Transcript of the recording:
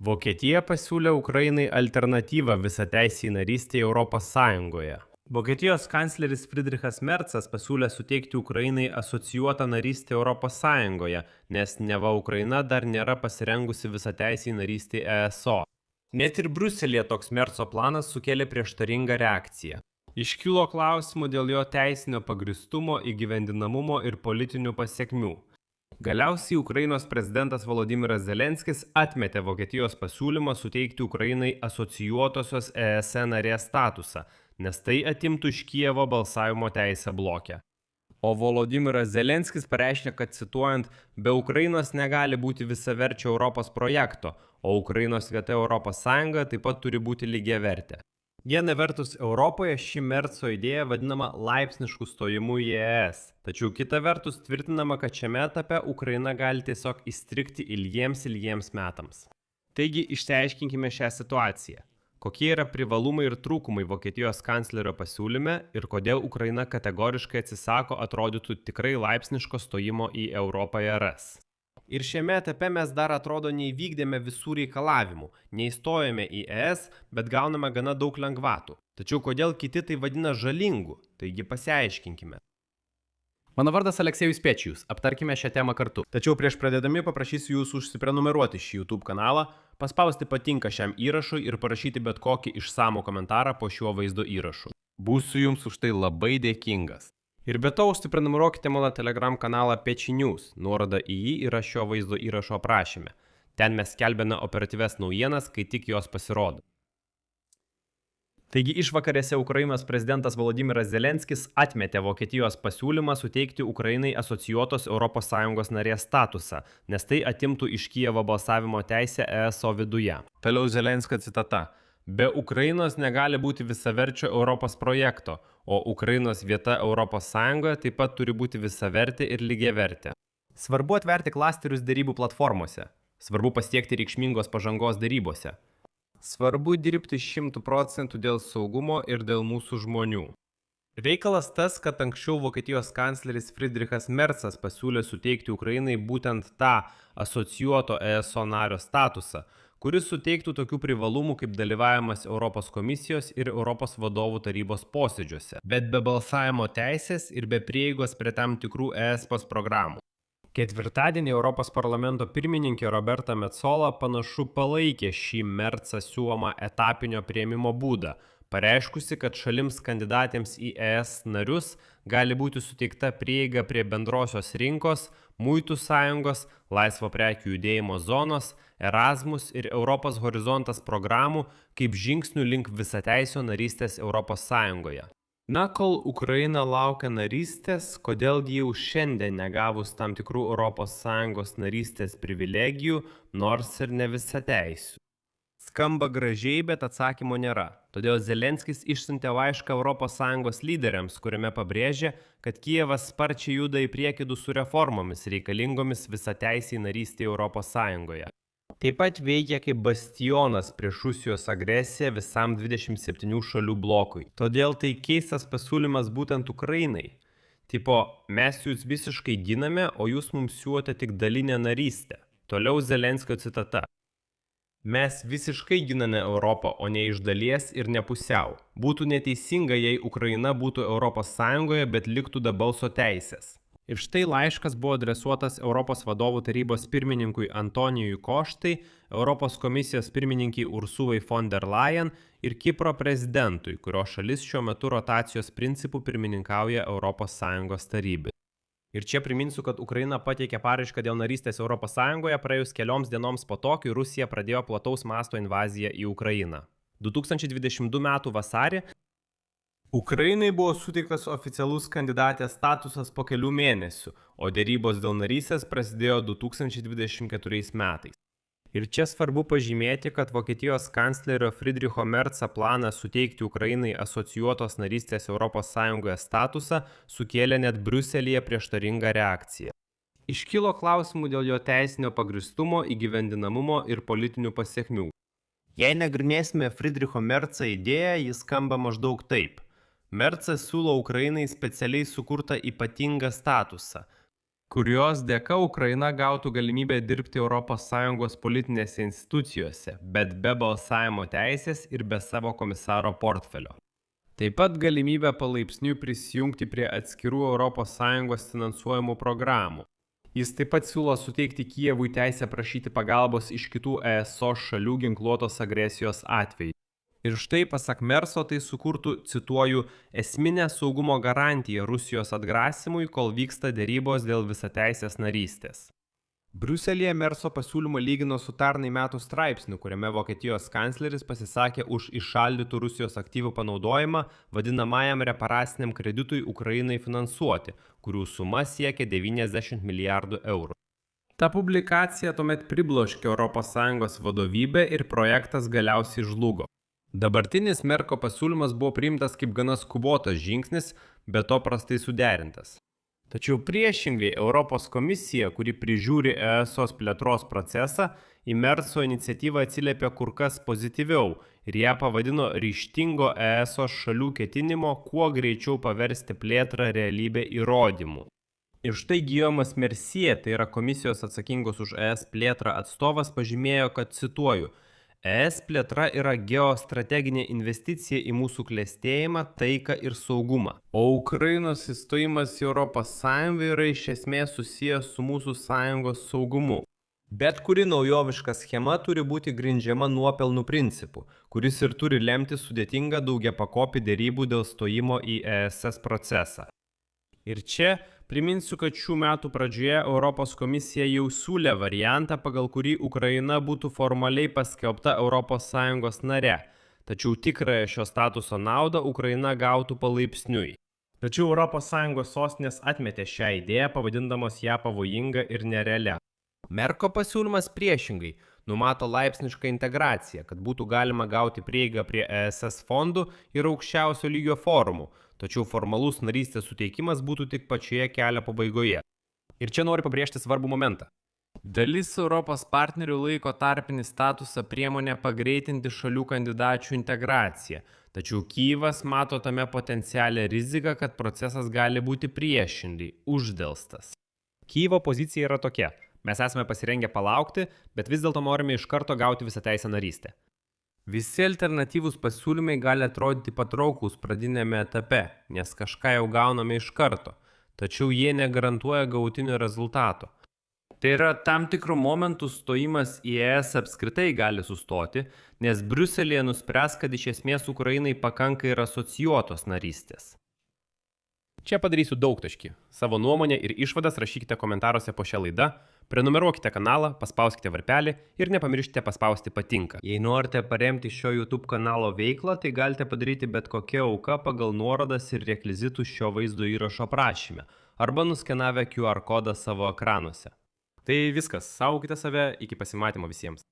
Vokietija pasiūlė Ukrainai alternatyvą visateisei narystei Europos Sąjungoje. Vokietijos kancleris Friedrichas Merzas pasiūlė suteikti Ukrainai asocijuotą narystę Europos Sąjungoje, nes neva Ukraina dar nėra pasirengusi visateisei narystei ESO. Net ir Briuselyje toks Merzo planas sukėlė prieštaringą reakciją. Iškilo klausimų dėl jo teisinio pagrįstumo, įgyvendinamumo ir politinių pasekmių. Galiausiai Ukrainos prezidentas Volodymyras Zelenskis atmetė Vokietijos pasiūlymą suteikti Ukrainai asocijuotosios ES narės statusą, nes tai atimtų iš Kijevo balsavimo teisę bloke. O Volodymyras Zelenskis pareiškė, kad cituojant, be Ukrainos negali būti visaverčio Europos projekto, o Ukrainos vieta Europos Sąjungoje taip pat turi būti lygiavertė. Viena vertus Europoje ši Merzo idėja vadinama laipsnišku stojimu į ES, tačiau kita vertus tvirtinama, kad šiame etape Ukraina gali tiesiog įstrigti ilgiems metams. Taigi išsiaiškinkime šią situaciją. Kokie yra privalumai ir trūkumai Vokietijos kanclerio pasiūlyme ir kodėl Ukraina kategoriškai atsisako atrodytų tikrai laipsniško stojimo į Europą RS. Ir šiame etape mes dar atrodo neįvykdėme visų reikalavimų, neįstojame į ES, bet gauname gana daug lengvatų. Tačiau kodėl kiti tai vadina žalingu, taigi pasiaiškinkime. Mano vardas Aleksejus Pečijus, aptarkime šią temą kartu. Tačiau prieš pradėdami paprašysiu jūsų užsiprenumeruoti šį YouTube kanalą, paspausti patinka šiam įrašui ir parašyti bet kokį išsamų komentarą po šiuo vaizdo įrašu. Būsiu jums už tai labai dėkingas. Ir be to užsiprenumeruokite mano Telegram kanalą Pečinews, nuoroda į jį yra šio vaizdo įrašo aprašyme. Ten mes skelbiame operatyves naujienas, kai tik jos pasirodo. Taigi išvakarėse Ukrainos prezidentas Volodymyras Zelenskis atmetė Vokietijos pasiūlymą suteikti Ukrainai asocijuotos ES narės statusą, nes tai atimtų iš Kijevo balsavimo teisę ESO viduje. Toliau Zelenskio citata. Be Ukrainos negali būti visaverčio Europos projekto, o Ukrainos vieta Europos Sąjungoje taip pat turi būti visavertė ir lygiavertė. Svarbu atverti klasterius derybų platformose. Svarbu pasiekti reikšmingos pažangos derybose. Svarbu dirbti 100% dėl saugumo ir dėl mūsų žmonių. Reikalas tas, kad anksčiau Vokietijos kancleris Friedrichas Merzas pasiūlė suteikti Ukrainai būtent tą asocijuoto ESO nario statusą, kuris suteiktų tokių privalumų kaip dalyvavimas Europos komisijos ir Europos vadovų tarybos posėdžiuose, bet be balsavimo teisės ir be prieigos prie tam tikrų ESPOS programų. Ketvirtadienį Europos parlamento pirmininkė Roberta Metsola panašu palaikė šį Merzą siūlomą etapinio priėmimo būdą, pareiškusi, kad šalims kandidatėms į ES narius gali būti suteikta prieiga prie bendrosios rinkos, muitų sąjungos, laisvo prekių judėjimo zonos, Erasmus ir Europos horizontas programų kaip žingsnių link visateisio narystės Europos Sąjungoje. Na, kol Ukraina laukia narystės, kodėl jau šiandien negavus tam tikrų Europos Sąjungos narystės privilegijų, nors ir ne visateisių? Skamba gražiai, bet atsakymo nėra. Todėl Zelenskis išsiuntė laišką ES lyderiams, kuriame pabrėžė, kad Kijevas sparčiai juda į priekį su reformomis reikalingomis visateisiai narystei ES. Taip pat veikia kaip bastionas prieš Rusijos agresiją visam 27 šalių blokui. Todėl tai keistas pasiūlymas būtent Ukrainai. Tipo, mes jūs visiškai giname, o jūs mums siūlote tik dalinę narystę. Toliau Zelenskio citata. Mes visiškai giname Europą, o ne iš dalies ir ne pusiau. Būtų neteisinga, jei Ukraina būtų Europos Sąjungoje, bet liktų be balso teisės. Ir štai laiškas buvo adresuotas Europos vadovų tarybos pirmininkui Antonijui Koštai, Europos komisijos pirmininkiai Ursulai von der Leyen ir Kipro prezidentui, kurio šalis šiuo metu rotacijos principų pirmininkauja Europos Sąjungos tarybai. Ir čia priminsiu, kad Ukraina pateikė paraišką dėl narystės Europos Sąjungoje praėjus kelioms dienoms po to, kai Rusija pradėjo plataus masto invaziją į Ukrainą. 2022 m. vasarį Ukrainai buvo suteiktas oficialus kandidatės statusas po kelių mėnesių, o derybos dėl narystės prasidėjo 2024 metais. Ir čia svarbu pažymėti, kad Vokietijos kanclerio Friedricho Merzo planas suteikti Ukrainai asocijuotos narystės ES statusą sukėlė net Briuselyje prieštaringą reakciją. Iškilo klausimų dėl jo teisinio pagrįstumo, įgyvendinamumo ir politinių pasekmių. Jei nagrinėsime Friedricho Merzo idėją, jis skamba maždaug taip. Merzas siūlo Ukrainai specialiai sukurtą ypatingą statusą, kurios dėka Ukraina gautų galimybę dirbti ES politinėse institucijose, bet be balsavimo teisės ir be savo komisaro portfelio. Taip pat galimybę palaipsniui prisijungti prie atskirų ES finansuojamų programų. Jis taip pat siūlo suteikti Kijevui teisę prašyti pagalbos iš kitų ESO šalių ginkluotos agresijos atveju. Ir štai, pasak Merso, tai sukurtų, cituoju, esminę saugumo garantiją Rusijos atgrasimui, kol vyksta derybos dėl visateisės narystės. Briuselyje Merso pasiūlymą lygino su pernai metų straipsniu, kuriame Vokietijos kancleris pasisakė už įšaldytų Rusijos aktyvų panaudojimą vadinamajam reparaciniam kreditui Ukrainai finansuoti, kurių suma siekia 90 milijardų eurų. Ta publikacija tuomet pribloškė ES vadovybę ir projektas galiausiai žlugo. Dabartinis Merko pasiūlymas buvo priimtas kaip gana skubotas žingsnis, bet to prastai suderintas. Tačiau priešingai Europos komisija, kuri prižiūri ESO plėtros procesą, į Merso iniciatyvą atsiliepė kur kas pozityviau ir ją pavadino ryžtingo ESO šalių ketinimo kuo greičiau paversti plėtrą realybę įrodymų. Ir štai Guillaumas Mercier, tai yra komisijos atsakingos už ES plėtrą atstovas, pažymėjo, kad, cituoju, ES plėtra yra geostrateginė investicija į mūsų klestėjimą, taiką ir saugumą. O Ukrainos įstojimas į ES yra iš esmės susijęs su mūsų sąjungos saugumu. Bet kuri naujoviška schema turi būti grindžiama nuopelnų principu, kuris ir turi lemti sudėtingą daugiapakopį derybų dėl stojimo į ESS procesą. Ir čia priminsiu, kad šių metų pradžioje Europos komisija jau siūlė variantą, pagal kurį Ukraina būtų formaliai paskelbta ES nare, tačiau tikrąją šio statuso naudą Ukraina gautų palaipsniui. Tačiau ES sostinės atmetė šią idėją, pavadindamos ją pavojinga ir nerealia. Merko pasiūlymas priešingai numato laipsnišką integraciją, kad būtų galima gauti prieigą prie ESS fondų ir aukščiausio lygio forumų, tačiau formalus narystės suteikimas būtų tik pačioje kelio pabaigoje. Ir čia noriu pabrėžti svarbų momentą. Dalis Europos partnerių laiko tarpinį statusą priemonę pagreitinti šalių kandidačių integraciją, tačiau Kijevas mato tame potencialią riziką, kad procesas gali būti priešingai, uždelstas. Kijevo pozicija yra tokia. Mes esame pasirengę palaukti, bet vis dėlto norime iš karto gauti visą teisę narystę. Visi alternatyvūs pasiūlymai gali atrodyti patrauklūs pradinėme etape, nes kažką jau gauname iš karto, tačiau jie negarantuoja galutinio rezultato. Tai yra, tam tikrų momentų stojimas į ES apskritai gali sustoti, nes Briuselyje nuspręs, kad iš esmės Ukrainai pakanka ir asocijuotos narystės. Čia padarysiu daugtaškį. Savo nuomonę ir išvadas rašykite komentaruose po šią laidą, prenumeruokite kanalą, paspauskite varpelį ir nepamirškite paspausti patinka. Jei norite paremti šio YouTube kanalo veiklą, tai galite padaryti bet kokią auką pagal nuorodas ir rekvizitus šio vaizdo įrašo aprašyme arba nuskenavę QR kodą savo ekranuose. Tai viskas, saugokite save, iki pasimatymo visiems.